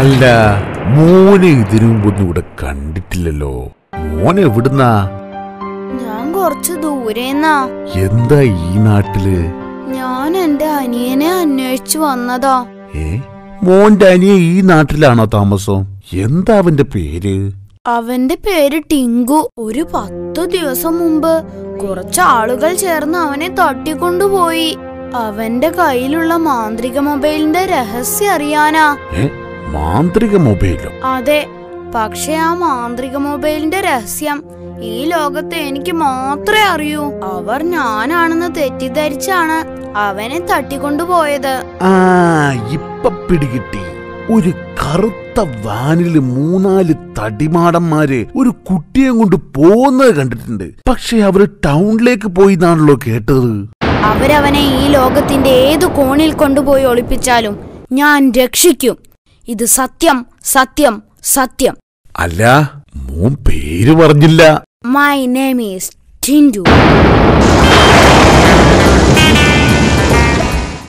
അല്ല, മോനെ ഇതിനു മുമ്പൊന്നും ഇവിടെ കണ്ടിട്ടില്ലല്ലോ. മോനെ എവിടുന്നാ? ഞാൻ കുറച്ചു ദൂരേന്നാ. എന്താ ഈ നാട്ടില്? ഞാൻ എന്റെ അനിയനെ അന്വേഷിച്ചു വന്നതാ. മോന്റെ അനിയൻ ഈ നാട്ടിലാണോ താമസം? എന്താ അവന്റെ പേര്? അവന്റെ പേര് ടിങ്കു. ഒരു 10 ദിവസം മുമ്പ് കുറച്ച് ആളുകൾ ചേർന്ന് അവനെ തട്ടിക്കൊണ്ടുപോയി. അവന്റെ കയ്യിലുള്ള മാന്ത്രിക മൊബൈലിന്റെ രഹസ്യം അറിയാനാ. മാന്ത്രിക മൊബൈലോ? അതെ, പക്ഷെ ആ മാന്ത്രിക മൊബൈലിന്റെ രഹസ്യം ഈ ലോകത്ത് എനിക്ക് മാത്രമേ അറിയൂ. അവർ ഞാനാണെന്ന് തെറ്റിദ്ധരിച്ചാണ് അവനെ തട്ടിക്കൊണ്ടുപോയത്. ഇപ്പൊ പിടികിട്ടി. ഒരു കറുത്ത വാനില് 3-4 തടിമാടന്മാര് ഒരു കുട്ടിയെ കൊണ്ട് പോകുന്നത് കണ്ടിട്ടുണ്ട്. പക്ഷെ അവര് ടൗണിലേക്ക് പോയി എന്നാണല്ലോ കേട്ടത്. അവരവനെ ഈ ലോകത്തിന്റെ ഏതു കോണിൽ കൊണ്ടുപോയി ഒളിപ്പിച്ചാലും ഞാൻ രക്ഷിക്കും. ഇത് സത്യം, സത്യം, സത്യം. അല്ല, മോൻ പേര് പറഞ്ഞില്ല. My name is Tindu.